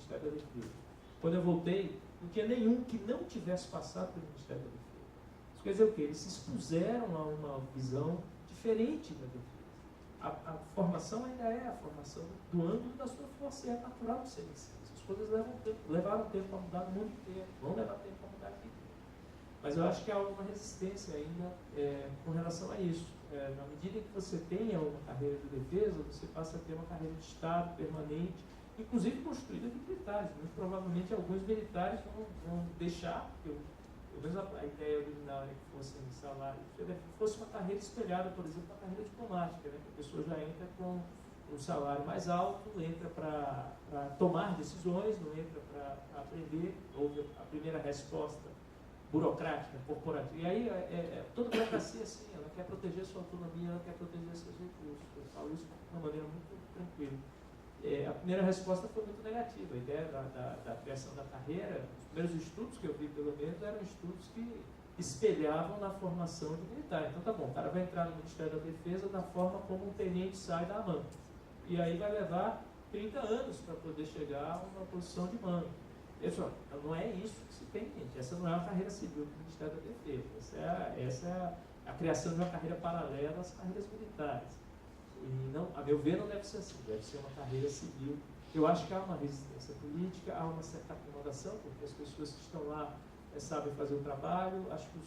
Ministério da Defesa. Quando eu voltei, não tinha nenhum que não tivesse passado pelo Ministério da Defesa. Isso quer dizer o quê? Eles se expuseram a uma visão diferente da defesa. A formação ainda é a formação do ângulo da sua força, é natural de ser assim. As coisas levaram tempo para mudar no mundo inteiro, vão levar tempo para mudar aqui. Mas eu acho que há uma resistência ainda com relação a isso. Na medida que você tenha uma carreira de defesa, você passa a ter uma carreira de Estado permanente, inclusive construída de militares. Muito provavelmente alguns militares vão deixar, pelo menos a ideia original era que fosse em salário, fosse uma carreira espelhada, por exemplo, uma carreira diplomática, né? Que a pessoa já entra com um salário mais alto, entra para tomar decisões, não entra para aprender, houve a primeira resposta burocrática, corporativa. E aí, toda burocracia assim, ela quer proteger sua autonomia, ela quer proteger seus recursos. Eu falo isso de uma maneira muito tranquila. A primeira resposta foi muito negativa. A ideia da criação da carreira, os primeiros estudos que eu vi, pelo menos, eram estudos que espelhavam na formação de militar. Então, tá bom, o cara vai entrar no Ministério da Defesa da forma como um tenente sai da AMAN. E aí vai levar 30 anos para poder chegar a uma posição de mando. Pessoal, não é isso que se tem, gente. Essa não é uma carreira civil do Ministério da Defesa. Essa é a criação de uma carreira paralela às carreiras militares. E, não, a meu ver, não deve ser assim. Deve ser uma carreira civil. Eu acho que há uma resistência política, há uma certa acomodação, porque as pessoas que estão lá sabem fazer o trabalho. Acho que,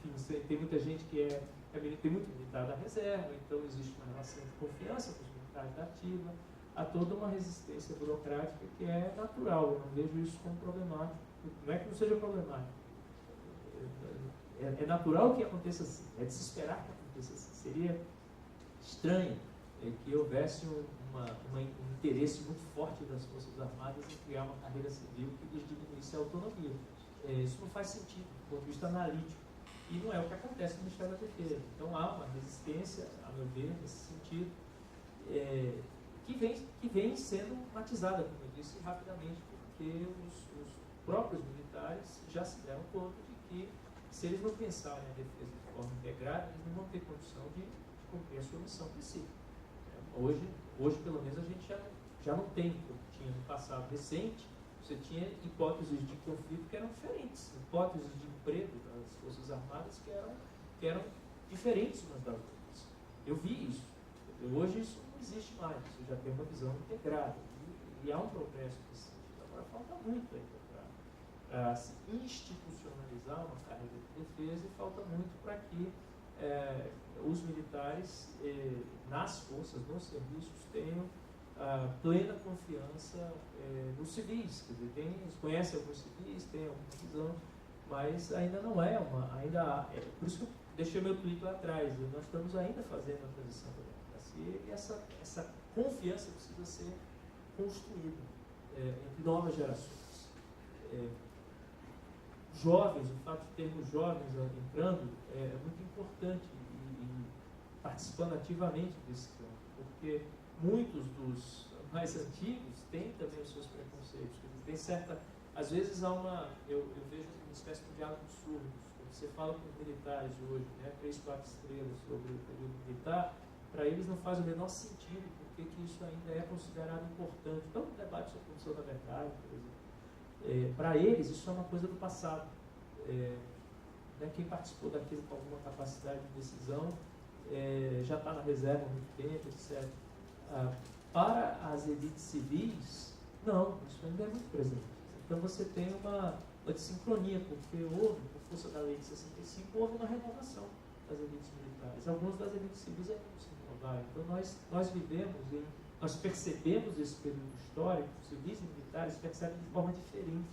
enfim, tem muita gente que tem muito militar da reserva, então existe uma relação de confiança com os militares da ativa. Há toda uma resistência burocrática que é natural. Eu não vejo isso como problemático. Não é que não seja problemático. É natural que aconteça assim. É de se esperar que aconteça assim. Seria estranho que houvesse um interesse muito forte das Forças Armadas em criar uma carreira civil que lhes diminuísse a autonomia. Isso não faz sentido, do ponto de vista analítico. E não é o que acontece no Ministério da Defesa. Então há uma resistência, a meu ver, nesse sentido, que vem sendo matizada, como eu disse, rapidamente, porque os próprios militares já se deram conta de que, se eles não pensarem a defesa de forma integrada, eles não vão ter condição de cumprir a sua missão principal. Hoje, pelo menos, a gente já não tem, como tinha no passado recente, você tinha hipóteses de conflito que eram diferentes, hipóteses de emprego das Forças Armadas que eram diferentes umas das outras. Eu vi isso. Hoje isso não existe mais, você já tem uma visão integrada. E há um progresso nesse sentido. Agora falta muito ainda para se institucionalizar uma carreira de defesa e falta muito para que os militares nas forças, nos serviços, tenham plena confiança nos civis. Quer dizer, eles conhecem alguns civis, têm alguma visão, mas ainda não é por isso que eu deixei meu tweet lá atrás. Nós estamos ainda fazendo a transição da democracia e essa confiança precisa ser construída entre novas gerações. Jovens, o fato de termos jovens entrando é muito importante e participando ativamente desse campo, porque muitos dos mais antigos têm também os seus preconceitos. Tem certa, às vezes eu vejo uma espécie de diálogo surdo. Quando você fala com os militares hoje, 3, 4 estrelas sobre o período militar, para eles não faz o menor sentido, porque que isso ainda é considerado importante. Então, o debate sobre a função da verdade, por exemplo. Para eles, isso é uma coisa do passado. Quem participou daquilo com alguma capacidade de decisão já está na reserva há muito tempo, etc. Para as elites civis, não, isso ainda é muito presente. Então você tem uma desincronia, porque houve, por força da lei de 65, houve uma renovação das elites militares. Algumas das elites civis ainda não se renovaram. Então nós percebemos esse período histórico, civis e militares percebem de forma diferente,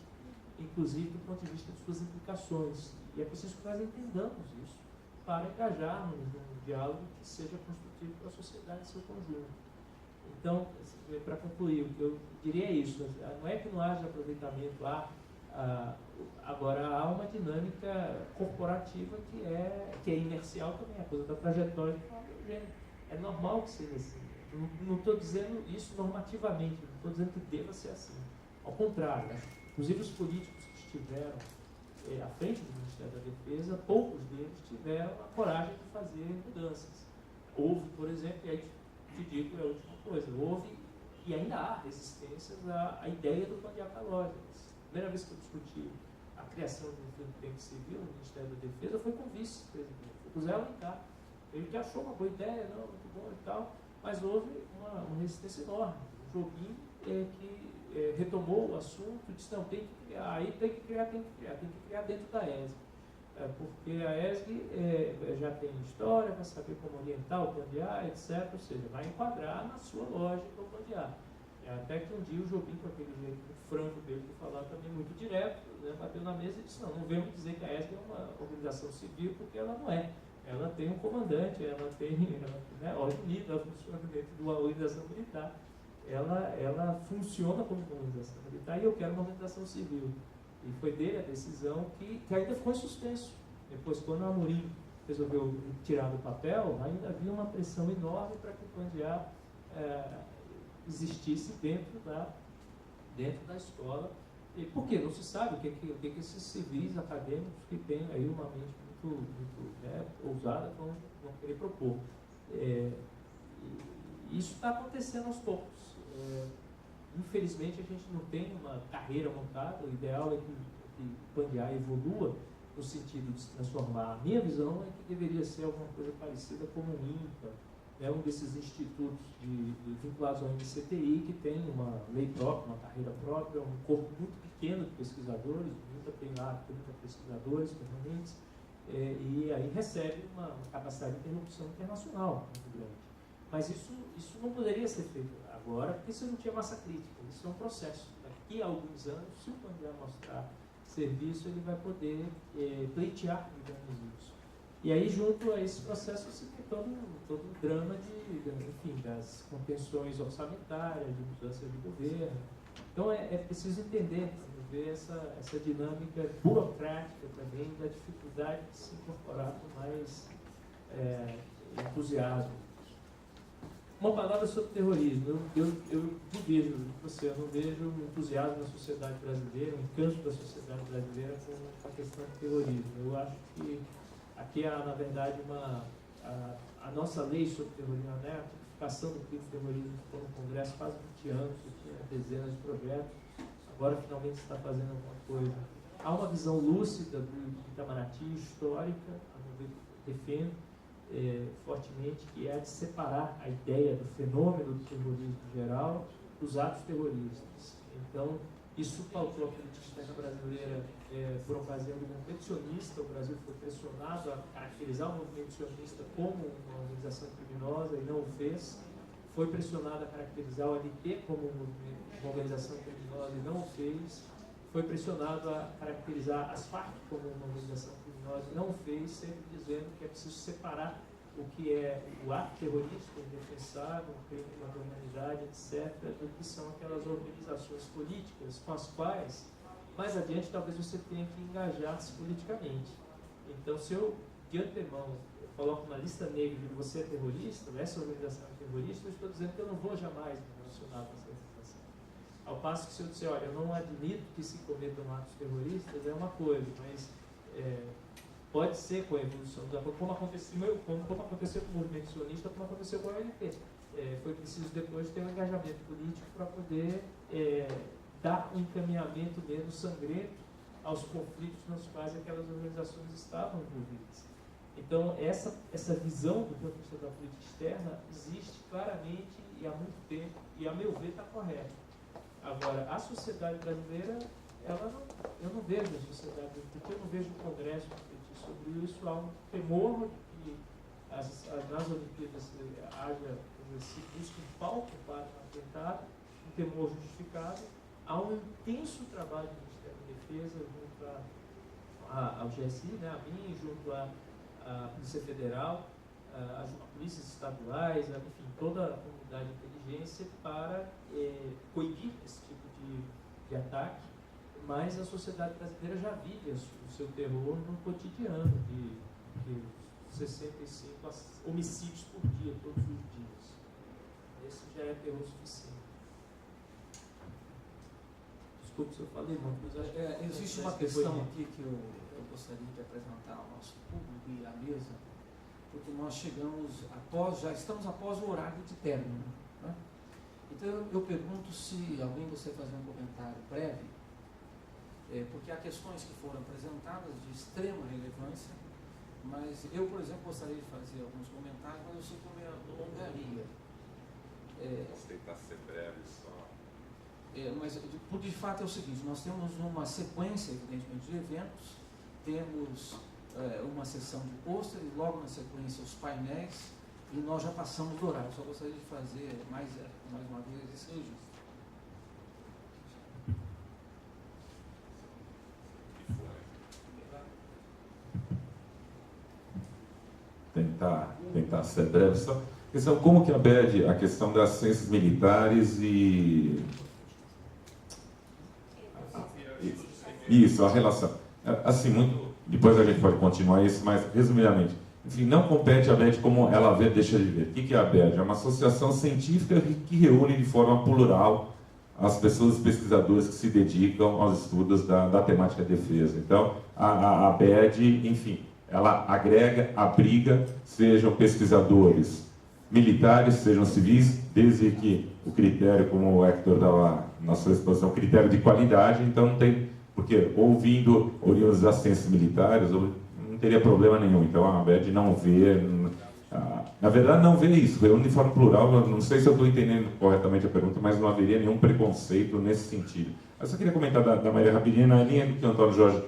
inclusive do ponto de vista de suas implicações. E é preciso que nós entendamos isso para engajarmos num diálogo que seja construtivo para a sociedade em seu conjunto. Então, para concluir, o que eu diria é isso. Não é que não haja aproveitamento, agora há uma dinâmica corporativa que é inercial também, a coisa da trajetória que é normal que seja assim. Não estou dizendo isso normativamente, não estou dizendo que deva ser assim. Ao contrário, inclusive os políticos que estiveram à frente do Ministério da Defesa, poucos deles tiveram a coragem de fazer mudanças. Houve, por exemplo, e aí te digo a última coisa, houve E ainda há resistências à ideia do pandiacalógico. A primeira vez que eu discuti a criação de um think tank civil no Ministério da Defesa foi com o vice-presidente, o Zé Alencar. Ele que achou uma boa ideia, não, muito bom e tal, mas houve uma resistência enorme. O Jobim que retomou o assunto e disse, não, tem que criar, aí tem que criar dentro da ESG. Porque a ESG já tem história, vai saber como orientar o Pandiá, etc. Ou seja, vai enquadrar na sua lógica o Pandiá. Até que um dia o Jobim, com aquele jeito muito franco dele de falar também muito direto, né, bateu na mesa e disse, não venhamos dizer que a ESG é uma organização civil, porque ela não é. Ela tem um comandante, ela tem ordem unida, ela funciona dentro de uma organização militar. Ela funciona como uma organização militar e eu quero uma organização civil. E foi dele a decisão que ainda ficou em suspenso. Depois, quando a Amorim resolveu tirar do papel, ainda havia uma pressão enorme para que o Pandiá existisse dentro da escola. E por quê? Não se sabe o que esses civis acadêmicos que têm aí uma mente muito ousada vão querer propor. Isso está acontecendo aos poucos. Infelizmente, a gente não tem uma carreira montada. O ideal é que o Pandiá evolua no sentido de se transformar. A minha visão é que deveria ser alguma coisa parecida como o INPA, um desses institutos vinculados ao MCTI, que tem uma lei própria, uma carreira própria, um corpo muito pequeno de pesquisadores. O INPA tem lá 30 pesquisadores permanentes, e aí recebe uma capacidade de interrupção internacional muito grande. Mas isso não poderia ser feito agora, porque isso não tinha massa crítica. Isso é um processo. Daqui a alguns anos, se o Pandiá mostrar serviço, ele vai poder pleitear, digamos isso. E aí, junto a esse processo, você tem todo o drama das contenções orçamentárias, de mudança de governo. Então, é preciso entender, ver essa dinâmica burocrática também, da dificuldade de se incorporar com mais entusiasmo. Uma palavra sobre terrorismo. Eu divido você, eu não vejo um entusiasmo na sociedade brasileira, um encanto da sociedade brasileira com a questão do terrorismo. Eu acho que aqui há, na verdade, a nossa lei sobre terrorismo, a tipificação do crime de terrorismo que ficou no Congresso quase 20 anos, que tinha dezenas de projetos, agora finalmente se está fazendo alguma coisa. Há uma visão lúcida do Itamaraty, histórica, eu defendo fortemente, que é a de separar a ideia do fenômeno do terrorismo geral dos atos terroristas. Então, isso pautou a política externa brasileira por ocasião do movimento sionista. O Brasil foi pressionado a caracterizar o movimento sionista como uma organização criminosa e não o fez. Foi pressionado a caracterizar o ANP como uma organização criminosa e não o fez. Foi pressionado a caracterizar as Farc como uma organização criminosa e não o fez, sempre dizendo que é preciso separar o que é o ato terrorista, indefensável, o crime contra a humanidade, etc., do que são aquelas organizações políticas com as quais, mais adiante, talvez você tenha que engajar-se politicamente. Então, se eu, de antemão, coloco uma lista negra de você é terrorista, essa organização é terrorista, eu estou dizendo que eu não vou jamais me relacionar com essa organização. Ao passo que se eu disser, olha, eu não admito que se cometam atos terroristas, é uma coisa, mas pode ser com a evolução da como aconteceu com o movimento sionista, como aconteceu com a OLP. Foi preciso depois ter um engajamento político para poder dar um encaminhamento menos sangrento aos conflitos nos quais aquelas organizações estavam envolvidas. Então, essa visão do ponto de vista da política externa existe claramente e há muito tempo, e a meu ver está correta. Agora, a sociedade brasileira, eu não vejo a sociedade brasileira, porque eu não vejo o Congresso refletir sobre isso. Há um temor de que nas Olimpíadas se busque um palco para um atentado, um temor justificado. Há um intenso trabalho do Ministério da Defesa junto ao GSI, a mim, junto à Polícia Federal, as polícias estaduais, enfim, toda a comunidade de inteligência para coibir esse tipo de ataque, mas a sociedade brasileira já vive o seu terror no cotidiano, de 65 homicídios por dia, todos os dias. Esse já é terror suficiente. Desculpe se eu falei muito, mas acho que existe uma questão aqui que eu gostaria de apresentar ao nosso público e à mesa, porque nós já estamos após o horário de término, né? Então eu pergunto se alguém gostaria de fazer um comentário breve, porque há questões que foram apresentadas de extrema relevância, mas eu, por exemplo, gostaria de fazer alguns comentários, mas eu sei que eu me alongaria. Posso tentar ser breve só. Mas de fato é o seguinte, nós temos uma sequência, evidentemente, de eventos, temos uma sessão de pôster e logo na sequência os painéis, e nós já passamos do horário. Só gostaria de fazer mais uma vez esse registro. Tentar ser breve só. Questão, como que a questão das ciências militares e isso, a relação. Assim, depois a gente pode continuar isso, mas resumidamente, enfim, não compete a ABED como ela vê, deixa de ver. O que é a ABED? É uma associação científica que reúne de forma plural as pessoas, os pesquisadores que se dedicam aos estudos da temática defesa. Então, a ABED, enfim, ela agrega, abriga, sejam pesquisadores militares, sejam civis, desde que o critério, como o Hector dava na sua exposição, critério de qualidade, então não tem, porque ouvindo oriundos das ciências militares, não teria problema nenhum. Então a ABED não vê, na verdade não vê isso, reúne de forma plural, não sei se eu estou entendendo corretamente a pergunta, mas não haveria nenhum preconceito nesse sentido. Eu só queria comentar da Maria rapidinho, na linha do que o Antônio Jorge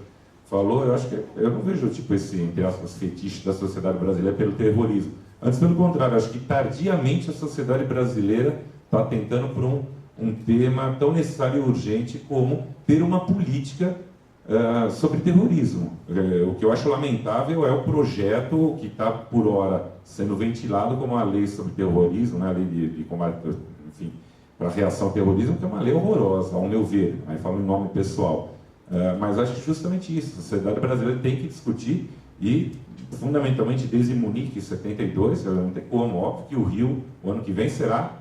falou, eu acho que eu não vejo tipo esse, entre aspas, fetiche da sociedade brasileira pelo terrorismo. Antes, pelo contrário, acho que tardiamente a sociedade brasileira está tentando por um tema tão necessário e urgente como ter uma política sobre terrorismo. O que eu acho lamentável é o projeto que está, por hora, sendo ventilado como a lei sobre terrorismo, né, a lei de combate, enfim, para reação ao terrorismo, que é uma lei horrorosa, ao meu ver, aí falo em nome pessoal. Mas acho que justamente isso, a sociedade brasileira tem que discutir e, fundamentalmente, desde Munique, em 72, não tem como, óbvio que o Rio, o ano que vem, será,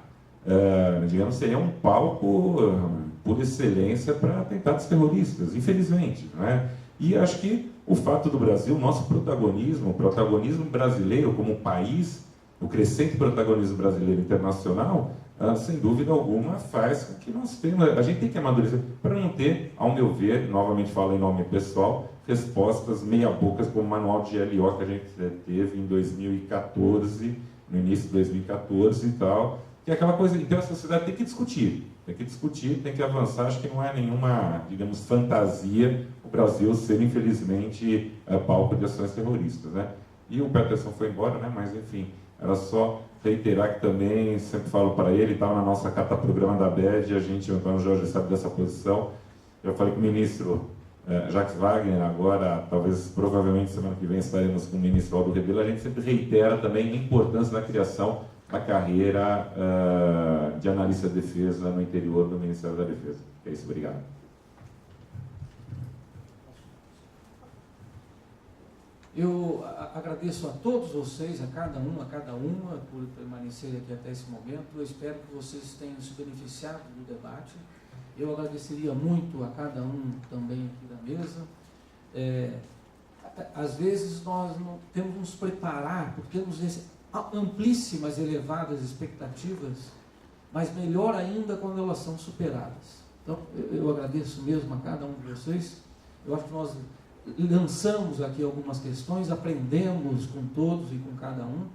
digamos, seria um palco por excelência para atentados terroristas, infelizmente. Não é? E acho que o fato do Brasil, nosso protagonismo, o protagonismo brasileiro como país, o crescente protagonismo brasileiro internacional, sem dúvida alguma, faz com que nós tenhamos, a gente tem que amadurecer para não ter, ao meu ver, novamente falo em nome pessoal, respostas meia-bocas como o manual de GLO que a gente teve em 2014, no início de 2014 e tal, que é aquela coisa, então a sociedade tem que discutir, tem que avançar, acho que não é nenhuma, digamos, fantasia o Brasil ser, infelizmente, palco de ações terroristas, né? E o Peterson foi embora, né? Mas enfim, era só reiterar que também, sempre falo para ele, estava na nossa carta programa da ABED, a gente, o Antônio Jorge sabe dessa posição, eu falei com o ministro Jacques Wagner, agora, provavelmente semana que vem estaremos com o ministro Aldo Rebelo, a gente sempre reitera também a importância da criação da carreira de analista de defesa no interior do Ministério da Defesa. É isso, obrigado. Eu agradeço a todos vocês, a cada uma, por permanecerem aqui até esse momento. Eu espero que vocês tenham se beneficiado do debate. Eu agradeceria muito a cada um também aqui da mesa. Às vezes nós não temos que nos preparar, porque temos amplíssimas, elevadas expectativas, mas melhor ainda quando elas são superadas. Então, eu agradeço mesmo a cada um de vocês. Eu acho que nós lançamos aqui algumas questões, aprendemos com todos e com cada um.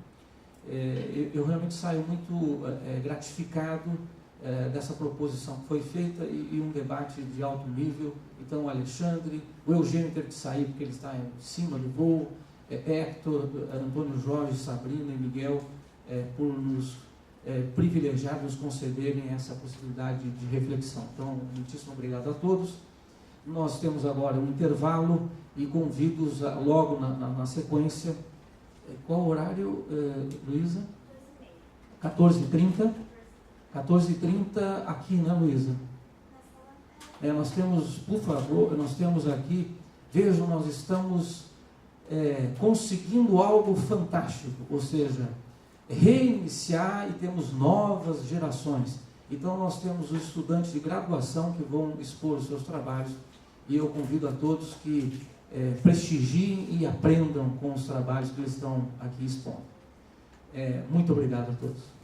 Eu realmente saio muito gratificado dessa proposição que foi feita e um debate de alto nível. Então, o Alexandre, o Eugênio teve que sair porque ele está em cima do voo, Hector, Antônio Jorge, Sabrina e Miguel, por nos privilegiar, nos concederem essa possibilidade de reflexão. Então, muitíssimo obrigado a todos. Nós temos agora um intervalo e convido-os logo na sequência. Qual o horário, Luísa? 14h30. 14h30 aqui, né, Luísa? Nós temos, por favor, nós temos aqui, vejam, nós estamos conseguindo algo fantástico, ou seja, reiniciar e temos novas gerações. Então nós temos os estudantes de graduação que vão expor os seus trabalhos e eu convido a todos que prestigiem e aprendam com os trabalhos que eles estão aqui expondo. Muito obrigado a todos.